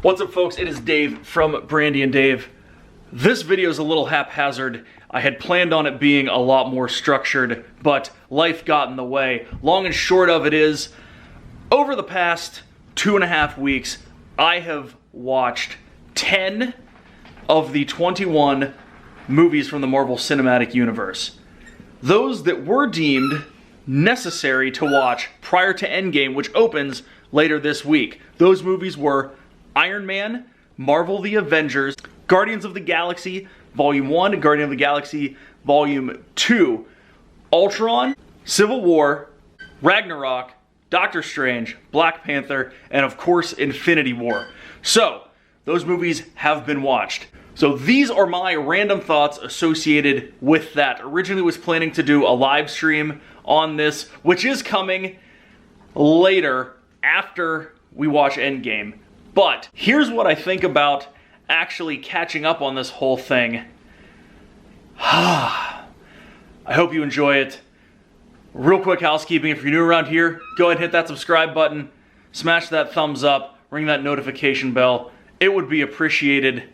What's up, folks? It is Dave from Brandy and Dave. This video is a little haphazard. I had planned on it being a lot more structured, but life got in the way. Long and short of it is, over the past 2.5 weeks, I have watched 10 of the 21 movies from the Marvel Cinematic Universe. Those that were deemed necessary to watch prior to Endgame, which opens later this week. Those movies were Iron Man, Marvel the Avengers, Guardians of the Galaxy Volume 1, Guardians of the Galaxy Volume 2, Ultron, Civil War, Ragnarok, Doctor Strange, Black Panther, and of course Infinity War. So, those movies have been watched. So these are my random thoughts associated with that. Originally was planning to do a live stream on this, which is coming later after we watch Endgame. But here's what I think about actually catching up on this whole thing. I hope you enjoy it. Real quick housekeeping, if you're new around here, go ahead and hit that subscribe button, smash that thumbs up, ring that notification bell. It would be appreciated.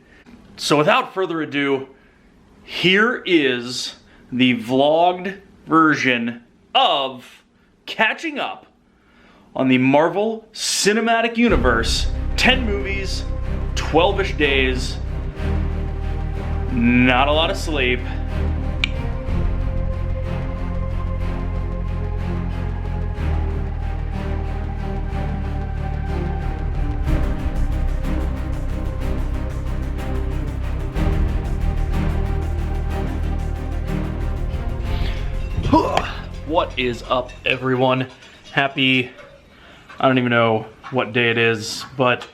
So without further ado, here is the vlogged version of catching up on the Marvel Cinematic Universe. 10 movies, 12-ish days, not a lot of sleep. What is up, everyone? Happy, I don't even know what day it is, but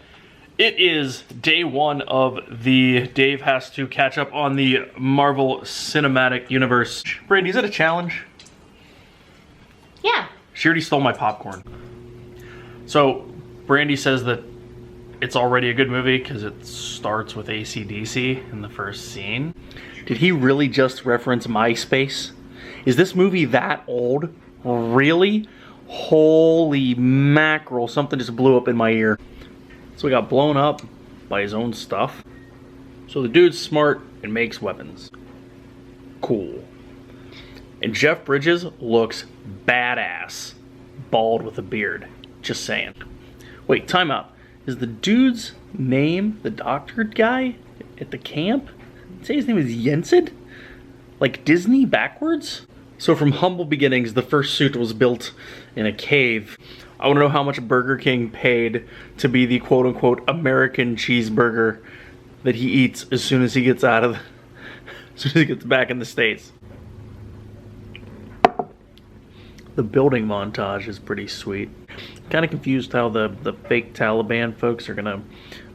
it is day one of the Dave has to catch up on the Marvel Cinematic Universe. Brandy, is it a challenge? Yeah. She already stole my popcorn. So, Brandy says that it's already a good movie because it starts with AC/DC in the first scene. Did he really just reference MySpace? Is this movie that old? Really? Holy mackerel, something just blew up in my ear. So he got blown up by his own stuff. So the dude's smart and makes weapons. Cool. And Jeff Bridges looks badass. Bald with a beard. Just saying. Wait, time out. Is the dude's name the doctor guy at the camp? Did you say his name is Jensen? Like Disney backwards? So from humble beginnings, the first suit was built in a cave. I want to know how much Burger King paid to be the quote-unquote American cheeseburger that he eats as soon as he gets as soon as he gets back in the States. The building montage is pretty sweet. Kind of confused how the fake Taliban folks are gonna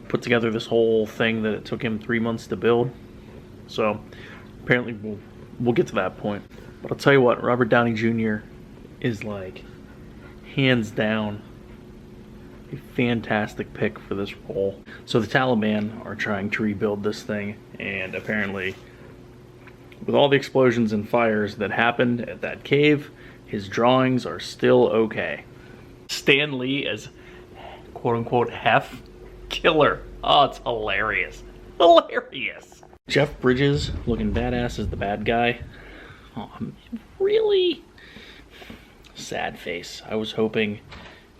put together this whole thing that it took him 3 months to build. So apparently we'll get to that point. But I'll tell you what, Robert Downey Jr. is like, hands down, a fantastic pick for this role. So the Taliban are trying to rebuild this thing, and apparently, with all the explosions and fires that happened at that cave, his drawings are still okay. Stan Lee as quote-unquote Hef killer. Oh, it's hilarious. Hilarious. Jeff Bridges looking badass as the bad guy. Oh, really? Sad face. I was hoping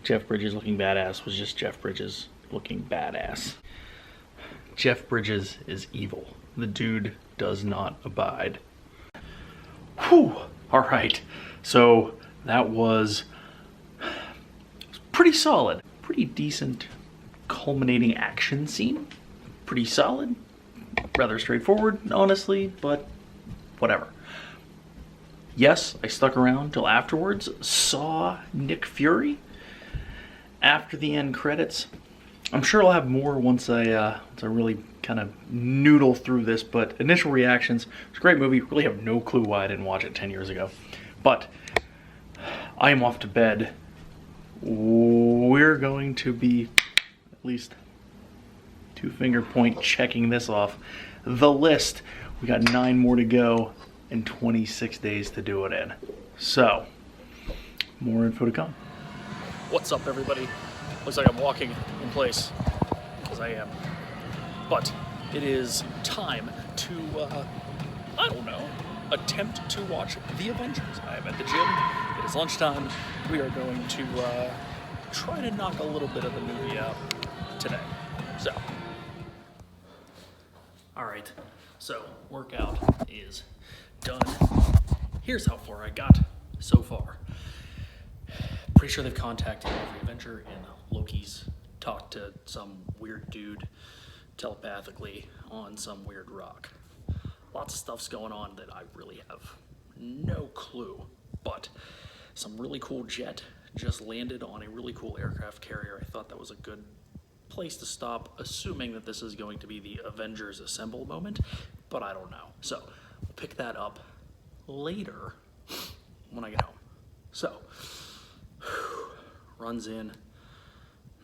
Jeff Bridges looking badass was just Jeff Bridges looking badass. Jeff Bridges is evil. The dude does not abide. Whew. Alright. So that was pretty solid. Pretty decent culminating action scene. Pretty solid. Rather straightforward, honestly, but whatever. Yes, I stuck around till afterwards, saw Nick Fury after the end credits. I'm sure I'll have more once I really kind of noodle through this, but initial reactions, it's a great movie. Really have no clue why I didn't watch it 10 years ago. But I am off to bed. We're going to be at least two-finger point checking this off the list. We got 9 more to go and 26 days to do it in. So, more info to come. What's up, everybody? Looks like I'm walking in place. because I am. But it is time to, I don't know, attempt to watch The Avengers. I am at the gym. It is lunchtime. We are going to try to knock a little bit of the movie out today. So, all right. So, workout is done. Here's how far I got so far. Pretty sure they've contacted every Avenger, and Loki's talked to some weird dude telepathically on some weird rock. Lots of stuff's going on that I really have no clue, but some really cool jet just landed on a really cool aircraft carrier. I thought that was a good place to stop, assuming that this is going to be the Avengers Assemble moment, but I don't know. So we'll pick that up later when I get home. So, runs in.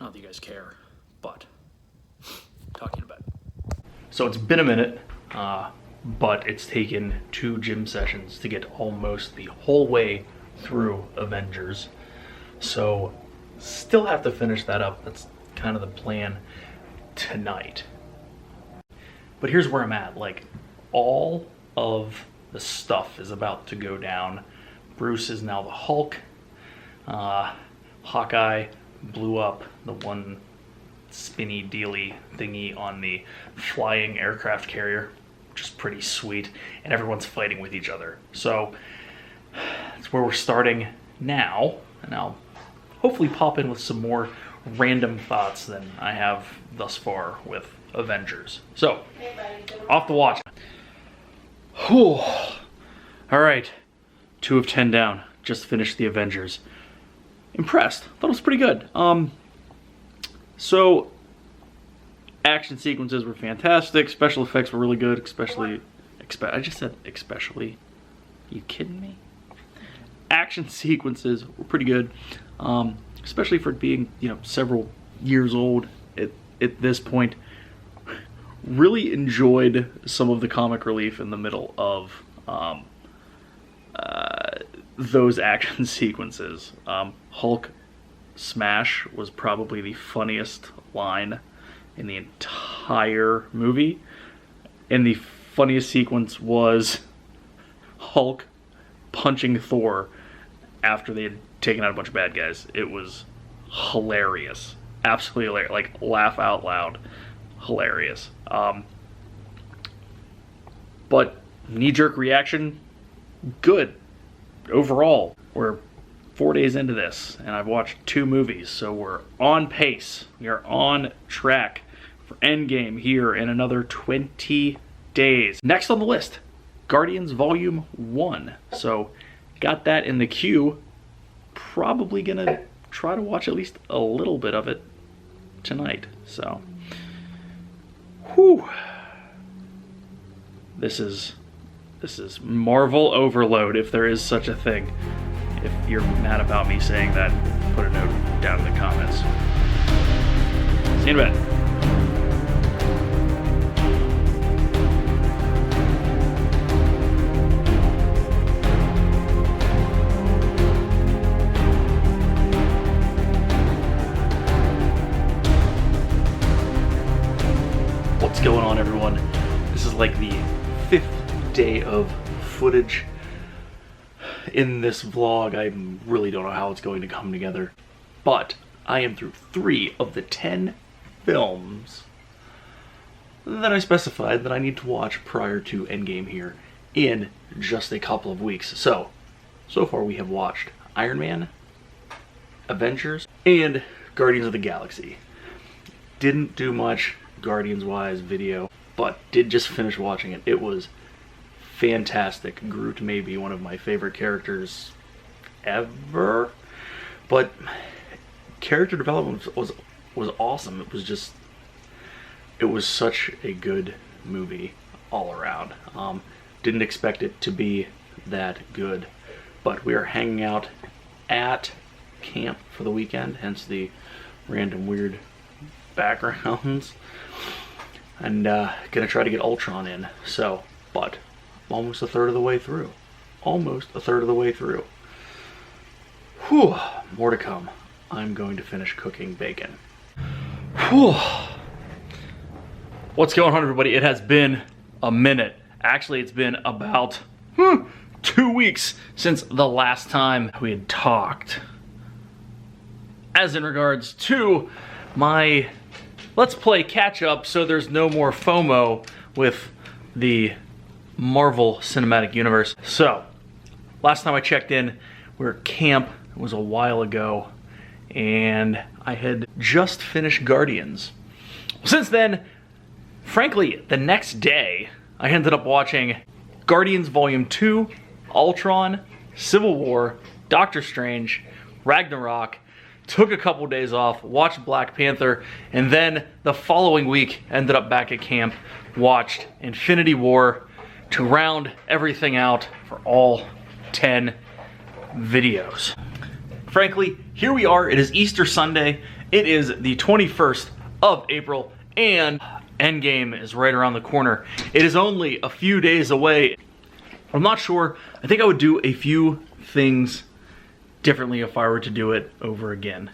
Not that you guys care, but talk to you in a bit. So it's been a minute, but it's taken 2 gym sessions to get almost the whole way through Avengers. So still have to finish that up. That's kind of the plan tonight. But here's where I'm at. Like, all of the stuff is about to go down. Bruce is now the Hulk. Hawkeye blew up the one spinny dealy thingy on the flying aircraft carrier, which is pretty sweet, and everyone's fighting with each other. So that's where we're starting now, and I'll hopefully pop in with some more random thoughts than I have thus far with Avengers. So, off the watch. Whew. All right, 2 of 10 down. Just finished the Avengers. Impressed. Thought it was pretty good. So action sequences were fantastic. Special effects were really good, especially. I just said especially. Are you kidding me? Action sequences were pretty good, especially for it being, you know, several years old at this point. Really enjoyed some of the comic relief in the middle of those action sequences. Hulk smash was probably the funniest line in the entire movie. And the funniest sequence was Hulk punching Thor after they had taken out a bunch of bad guys. It was hilarious. Absolutely hilarious. Like, laugh out loud. Hilarious. But knee-jerk reaction, good. Overall, we're 4 days into this, and I've watched 2 movies, so we're on pace. We are on track for Endgame here in another 20 days. Next on the list, Guardians Volume 1. So, got that in the queue. Probably gonna try to watch at least a little bit of it tonight. So, whew. This is Marvel overload, if there is such a thing. If you're mad about me saying that, put a note down in the comments. See you in a bit. What's going on, everyone? This is like the 5th day of footage in this vlog. I really don't know how it's going to come together, but I am through 3 of the 10 films that I specified that I need to watch prior to Endgame here in just a couple of weeks. So far we have watched Iron Man, Avengers, and Guardians of the Galaxy. Didn't do much Guardians-wise video, but did just finish watching it. It was fantastic. Groot may be one of my favorite characters ever, but character development was awesome. It was such a good movie all around. Didn't expect it to be that good, but we are hanging out at camp for the weekend, hence the random weird backgrounds, and gonna try to get Ultron in. So, but I'm almost a third of the way through. Whew, more to come. I'm going to finish cooking bacon. Whew. What's going on, everybody? It has been a minute. Actually, it's been about 2 weeks since the last time we had talked. As in regards to my Let's Play catch-up, so there's no more FOMO with the Marvel Cinematic Universe. So, last time I checked in, we were at camp. It was a while ago, and I had just finished Guardians. Since then, frankly, the next day, I ended up watching Guardians Volume 2, Ultron, Civil War, Doctor Strange, Ragnarok, took a couple days off, watched Black Panther, and then the following week ended up back at camp, watched Infinity War to round everything out for all 10 videos. Frankly, here we are. It is Easter Sunday. It is the 21st of April, and Endgame is right around the corner. It is only a few days away. I'm not sure. I think I would do a few things differently if I were to do it over again.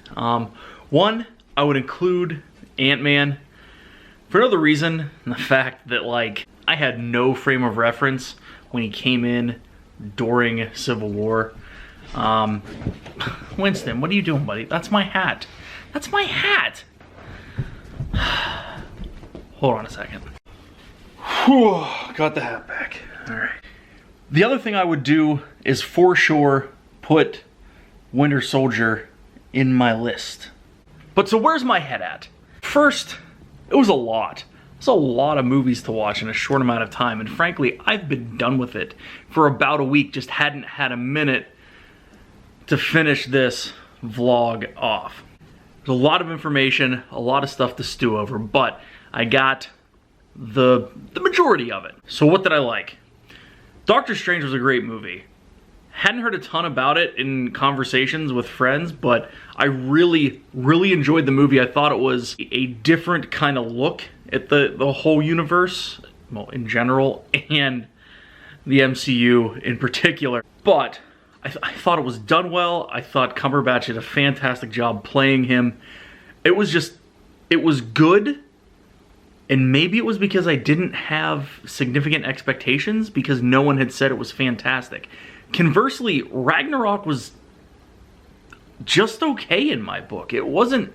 One, I would include Ant-Man for another reason, the fact that, like, I had no frame of reference when he came in during Civil War. Winston, what are you doing, buddy? That's my hat. That's my hat! Hold on a second. Whew, got the hat back. Alright. The other thing I would do is for sure put Winter Soldier in my list. But so where's my head at? First, it was a lot. It's a lot of movies to watch in a short amount of time, and frankly, I've been done with it for about a week. Just hadn't had a minute to finish this vlog off. There's a lot of information, a lot of stuff to stew over, but I got the majority of it. So what did I like? Doctor Strange was a great movie. Hadn't heard a ton about it in conversations with friends, but I really, really enjoyed the movie. I thought it was a different kind of look at the whole universe, well, in general, and the MCU in particular. But I thought it was done well. I thought Cumberbatch did a fantastic job playing him. It was good. And maybe it was because I didn't have significant expectations because no one had said it was fantastic. Conversely, Ragnarok was just okay in my book. It wasn't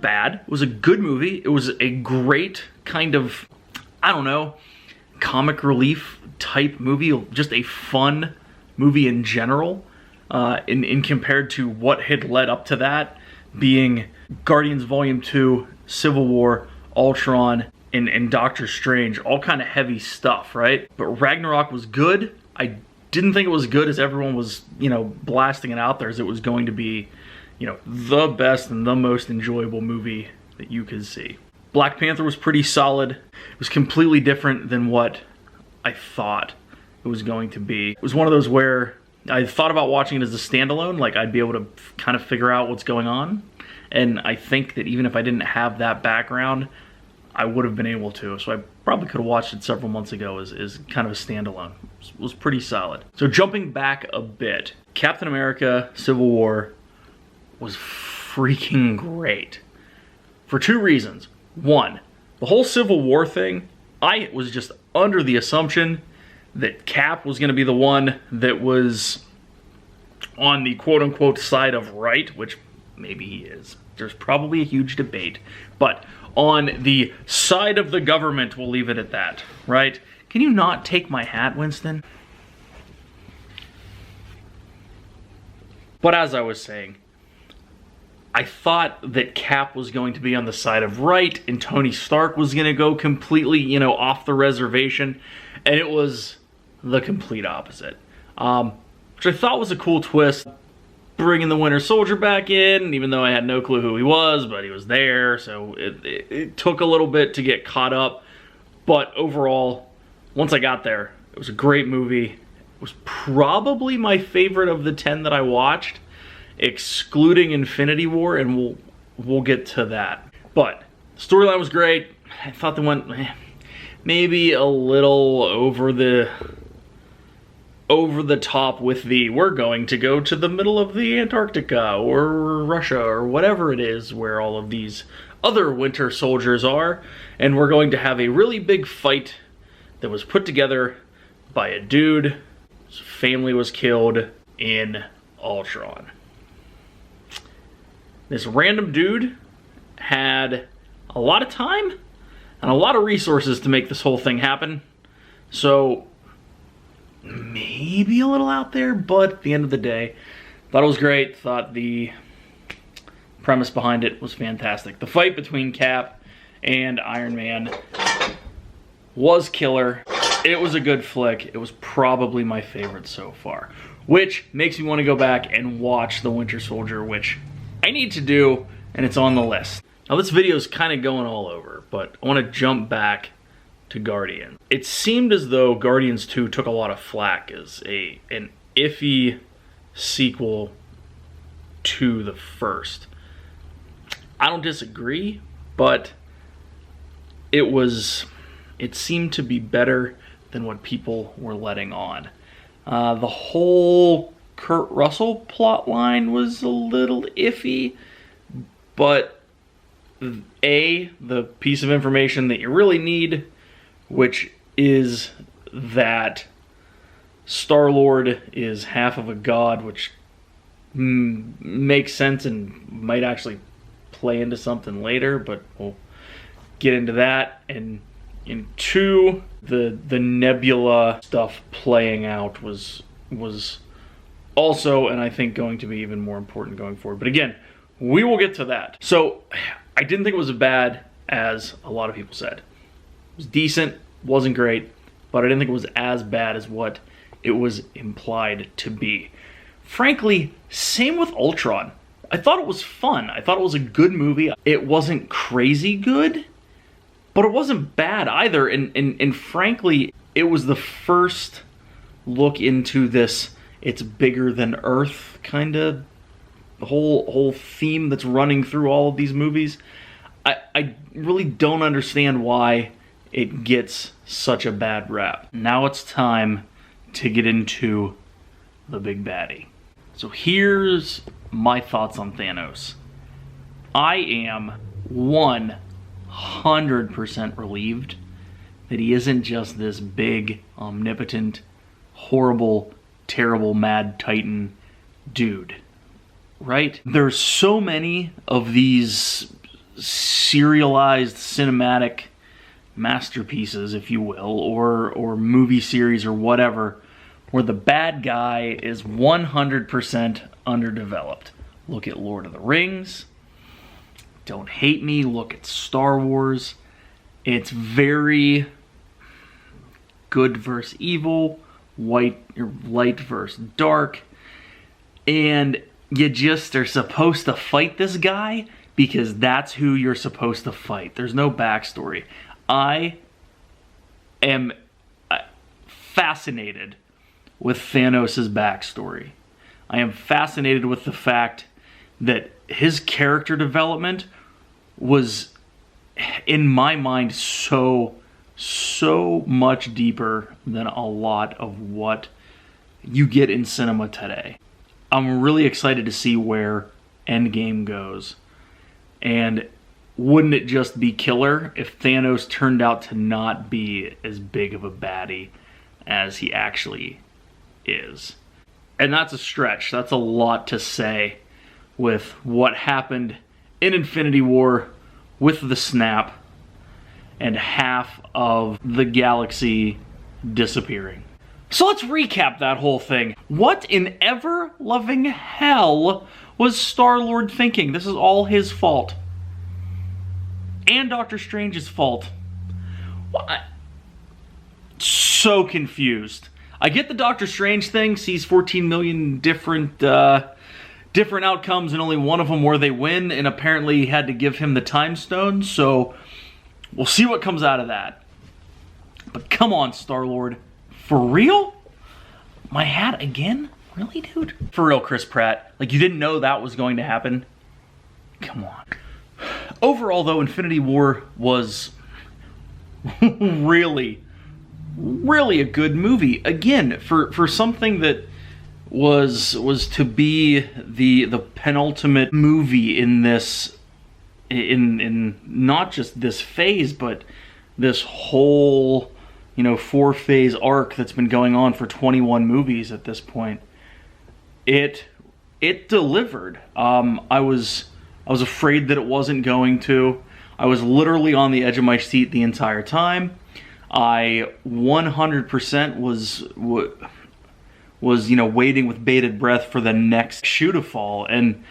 bad. It was a good movie. It was a great kind of, I don't know, comic relief type movie. Just a fun movie in general, in compared to what had led up to that, being Guardians Volume 2, Civil War, Ultron, and Doctor Strange, all kind of heavy stuff, right? But Ragnarok was good. I didn't think it was good as everyone was, blasting it out there as it was going to be, the best and the most enjoyable movie that you could see. Black Panther was pretty solid. It was completely different than what I thought it was going to be. It was one of those where I thought about watching it as a standalone, like I'd be able to kind of figure out what's going on. And I think that even if I didn't have that background, I would have been able to. So I probably could have watched it several months ago as kind of a standalone. It was pretty solid. So jumping back a bit, Captain America Civil War was freaking great. For two reasons. One, the whole Civil War thing, I was just under the assumption that Cap was going to be the one that was on the quote-unquote side of right, which maybe he is. There's probably a huge debate. But on the side of the government, we'll leave it at that, right? Can you not take my hat, Winston? But as I was saying, I thought that Cap was going to be on the side of right and Tony Stark was going to go completely, off the reservation. And it was the complete opposite. Which I thought was a cool twist. Bringing the Winter Soldier back in, even though I had no clue who he was, but he was there, so it took a little bit to get caught up. But overall, once I got there, it was a great movie. It was probably my favorite of the 10 that I watched, excluding Infinity War, and we'll get to that. But the storyline was great. I thought they went maybe a little over the top with the we're going to go to the middle of the Antarctica or Russia or whatever it is where all of these other Winter Soldiers are, and we're going to have a really big fight that was put together by a dude whose family was killed in Ultron. This random dude had a lot of time and a lot of resources to make this whole thing happen. So, maybe a little out there, but at the end of the day, thought it was great. Thought the premise behind it was fantastic. The fight between Cap and Iron Man was killer. It was a good flick. It was probably my favorite so far, which makes me want to go back and watch The Winter Soldier, which I need to do, and it's on the list. Now this video is kind of going all over, but I want to jump back to Guardians. It seemed as though Guardians 2 took a lot of flack as an iffy sequel to the first. I don't disagree, but it seemed to be better than what people were letting on. The whole Kurt Russell plotline was a little iffy, but the piece of information that you really need, which is that Star-Lord is half of a god, which makes sense and might actually play into something later, but we'll get into that. And in 2, the Nebula stuff playing out was also, and I think going to be even more important going forward. But again, we will get to that. So I didn't think it was as bad as a lot of people said. It was decent, wasn't great, but I didn't think it was as bad as what it was implied to be. Frankly, same with Ultron. I thought it was fun. I thought it was a good movie. It wasn't crazy good, but it wasn't bad either. And frankly, it was the first look into this it's bigger than Earth kind of whole theme that's running through all of these movies. I really don't understand why it gets such a bad rap. Now it's time to get into the big baddie. So here's my thoughts on Thanos. I am 100% relieved that he isn't just this big, omnipotent, horrible, terrible, mad titan dude. Right? There's so many of these serialized cinematic masterpieces, if you will, or movie series or whatever, where the bad guy is 100% underdeveloped. Look at Lord of the Rings. Don't hate me. Look at Star Wars. It's very good versus evil, light versus dark, and you just are supposed to fight this guy because that's who you're supposed to fight. There's no backstory. I am fascinated with Thanos' backstory. I am fascinated with the fact that his character development was, in my mind, so much deeper than a lot of what you get in cinema today. I'm really excited to see where Endgame goes. And wouldn't it just be killer if Thanos turned out to not be as big of a baddie as he actually is? And that's a stretch. That's a lot to say with what happened in Infinity War with the snap and half of the galaxy disappearing. So let's recap that whole thing. What in ever-loving hell was Star-Lord thinking? This is all his fault. And Doctor Strange's fault. What? So confused. I get the Doctor Strange thing, sees 14 million different outcomes and only one of them where they win, and apparently had to give him the time stone, so we'll see what comes out of that. But come on, Star-Lord. For real? My hat again? Really, dude? For real, Chris Pratt. Like, you didn't know that was going to happen? Come on. Overall, though, Infinity War was really a good movie. Again, for something that was to be the penultimate movie in this in not just this phase, but this whole, 4-phase arc that's been going on for 21 movies at this point. It delivered. I was afraid that it wasn't going to. I was literally on the edge of my seat the entire time. I 100% was waiting with bated breath for the next shoe to fall, and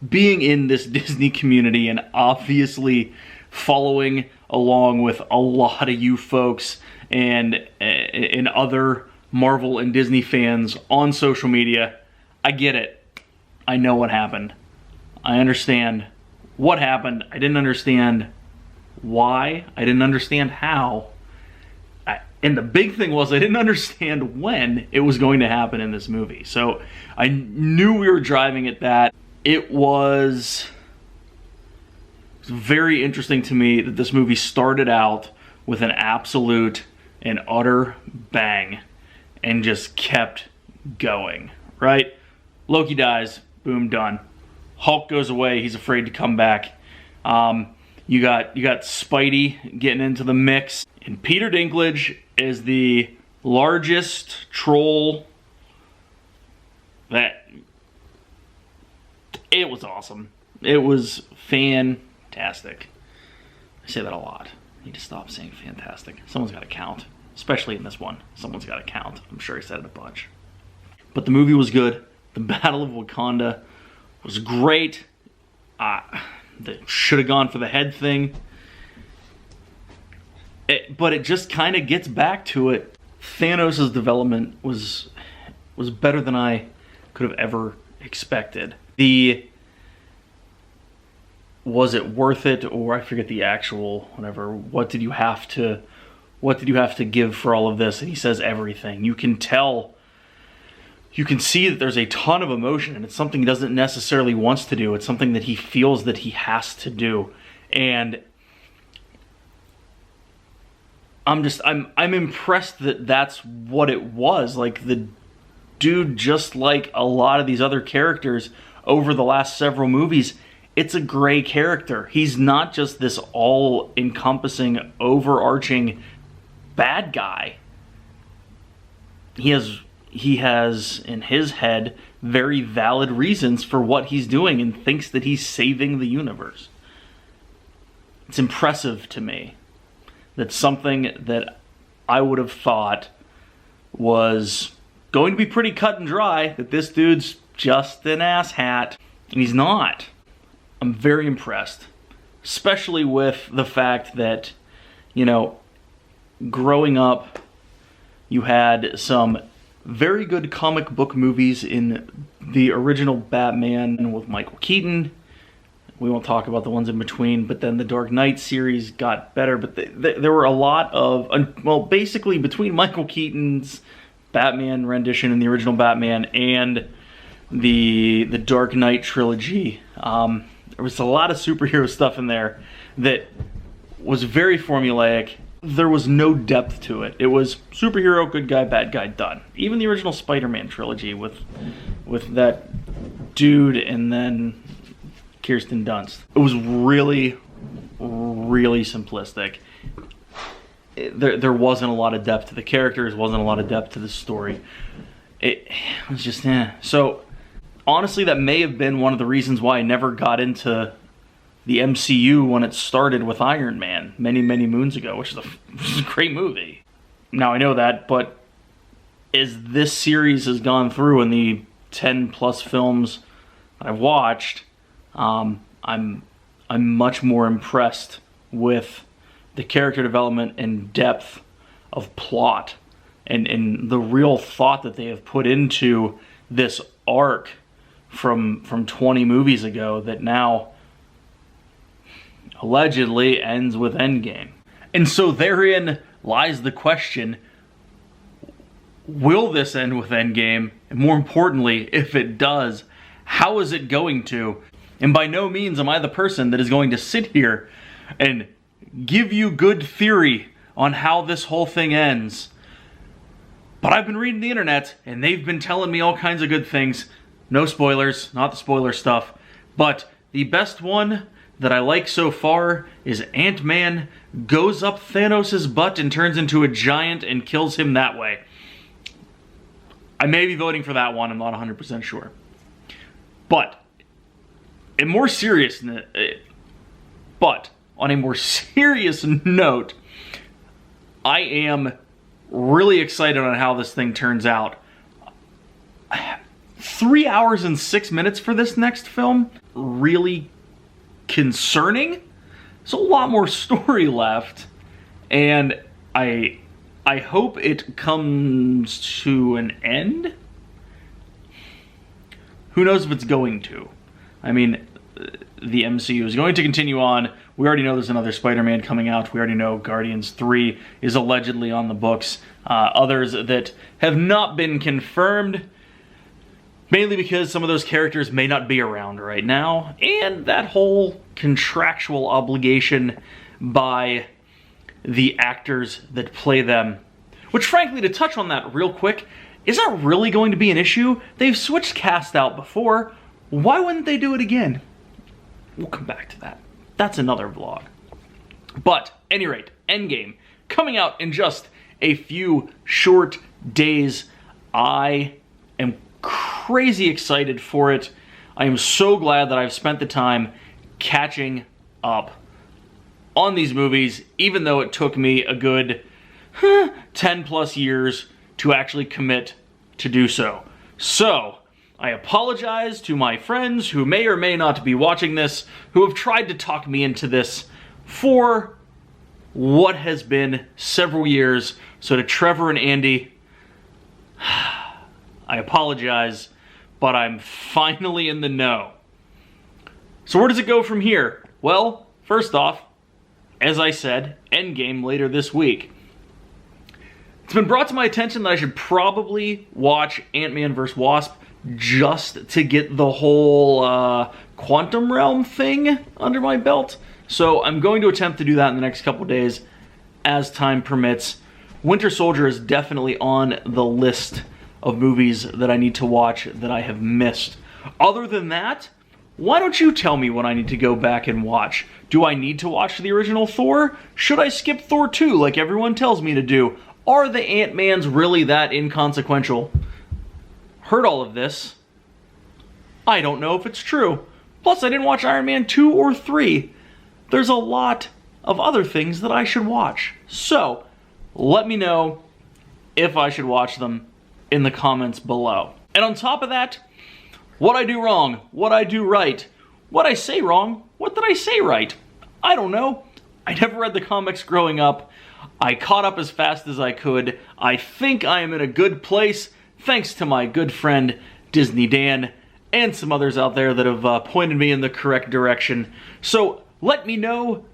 being in this Disney community and obviously following along with a lot of you folks and other Marvel and Disney fans on social media, I get it. I know what happened. I understand what happened. I didn't understand why. I didn't understand how. And the big thing was I didn't understand when it was going to happen in this movie. So I knew we were driving at that. It was very interesting to me that this movie started out with an absolute and utter bang and just kept going, right? Loki dies, boom, done. Hulk goes away, he's afraid to come back. You got Spidey getting into the mix, and Peter Dinklage is the largest troll. It was awesome. It was fantastic. I say that a lot. I need to stop saying fantastic. Someone's got to count, especially in this one. Someone's got to count. I'm sure I said it a bunch. But the movie was good. The Battle of Wakanda was great. They should have gone for the head thing. But it just kind of gets back to it. Thanos' development was better than I could have ever expected. Was it worth it, or I forget the actual whatever. What did you have to give for all of this? And he says everything. You can tell. You can see that there's a ton of emotion, and it's something he doesn't necessarily wants to do. It's something that he feels that he has to do. And I'm impressed that that's what it was. Like, the dude, just like a lot of these other characters over the last several movies, it's a gray character. He's not just this all-encompassing, overarching bad guy. He has in his head very valid reasons for what he's doing and thinks that he's saving the universe. It's impressive to me that something that I would have thought was going to be pretty cut and dry, that this dude's just an asshat, and he's not. I'm very impressed, especially with the fact that, growing up, you had some very good comic book movies in the original Batman with Michael Keaton. We won't talk about the ones in between, but then the Dark Knight series got better. But there were a lot of, basically between Michael Keaton's Batman rendition and the original Batman and the Dark Knight trilogy, there was a lot of superhero stuff in there that was very formulaic. There was no depth to it. It was superhero, good guy, bad guy, done. Even the original Spider-Man trilogy with that dude and then Kirsten Dunst. It was really, really simplistic. There wasn't a lot of depth to the characters, wasn't a lot of depth to the story. It was just, So, honestly, that may have been one of the reasons why I never got into the MCU when it started with Iron Man many, many moons ago, which is a great movie. Now, I know that, but as this series has gone through and the 10 plus films that I've watched, I'm much more impressed with the character development and depth of plot and the real thought that they have put into this arc from 20 movies ago that now allegedly ends with Endgame. And so therein lies the question, will this end with Endgame? And more importantly, if it does, how is it going to? And by no means am I the person that is going to sit here and give you good theory on how this whole thing ends. But I've been reading the internet, and they've been telling me all kinds of good things. No spoilers, not the spoiler stuff. But the best one that I like so far is Ant-Man goes up Thanos' butt and turns into a giant and kills him that way. I may be voting for that one, I'm not 100% sure. But, on a more serious note, I am really excited on how this thing turns out. 3 hours and 6 minutes for this next film? Really concerning? There's a lot more story left, and I hope it comes to an end? Who knows if it's going to? I mean, the MCU is going to continue on. We already know there's another Spider-Man coming out. We already know Guardians 3 is allegedly on the books. Others that have not been confirmed, mainly because some of those characters may not be around right now, and that whole contractual obligation by the actors that play them. Which, frankly, to touch on that real quick, is that really going to be an issue? They've switched cast out before. Why wouldn't they do it again? We'll come back to that. That's another vlog. But, at any rate, Endgame, coming out in just a few short days. I am crazy excited for it. I am so glad that I've spent the time catching up on these movies, even though it took me a good 10 plus years to actually commit to do so. So, I apologize to my friends who may or may not be watching this, who have tried to talk me into this for what has been several years. So to Trevor and Andy, I apologize, but I'm finally in the know. So where does it go from here? Well, first off, as I said, Endgame later this week. It's been brought to my attention that I should probably watch Ant-Man vs. Wasp just to get the whole quantum realm thing under my belt. So I'm going to attempt to do that in the next couple days as time permits. Winter Soldier is definitely on the list of movies that I need to watch that I have missed. Other than that, why don't you tell me what I need to go back and watch? Do I need to watch the original Thor? Should I skip Thor 2 like everyone tells me to do? Are the Ant-Mans really that inconsequential? Heard all of this. I don't know if it's true. Plus, I didn't watch Iron Man 2 or 3. There's a lot of other things that I should watch. So, let me know if I should watch them in the comments below. And on top of that, what I do wrong, what I do right, what I say wrong, what did I say right? I don't know. I never read the comics growing up. I caught up as fast as I could. I think I am in a good place, thanks to my good friend Disney Dan and some others out there that have pointed me in the correct direction. So let me know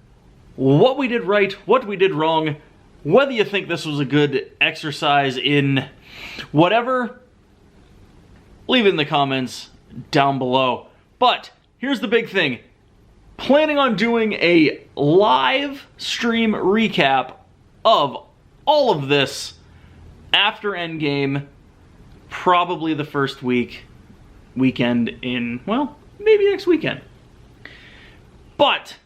what we did right, what we did wrong, whether you think this was a good exercise in whatever. Leave it in the comments down below. But here's the big thing. Planning on doing a live stream recap of all of this after Endgame, probably the first weekend in, well, maybe next weekend. But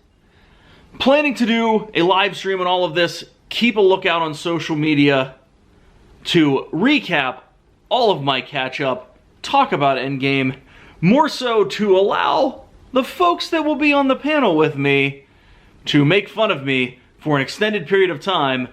planning to do a live stream on all of this. Keep a lookout on social media to recap all of my catch-up, talk about Endgame, more so to allow the folks that will be on the panel with me to make fun of me for an extended period of time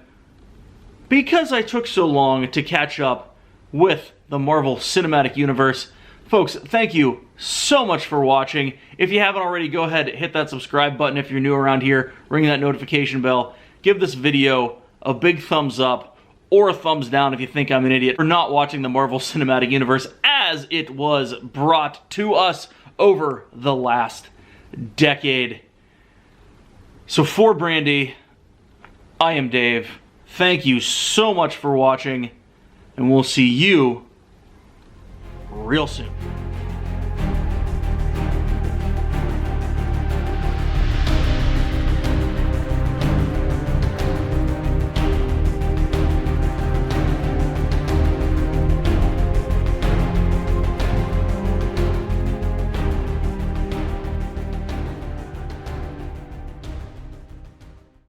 because I took so long to catch up with the Marvel Cinematic Universe. Folks, thank you so much for watching. If you haven't already, go ahead and hit that subscribe button if you're new around here. Ring that notification bell. Give this video a big thumbs up or a thumbs down if you think I'm an idiot for not watching the Marvel Cinematic Universe as it was brought to us over the last decade. So for Brandy, I am Dave. Thank you so much for watching, and we'll see you real soon.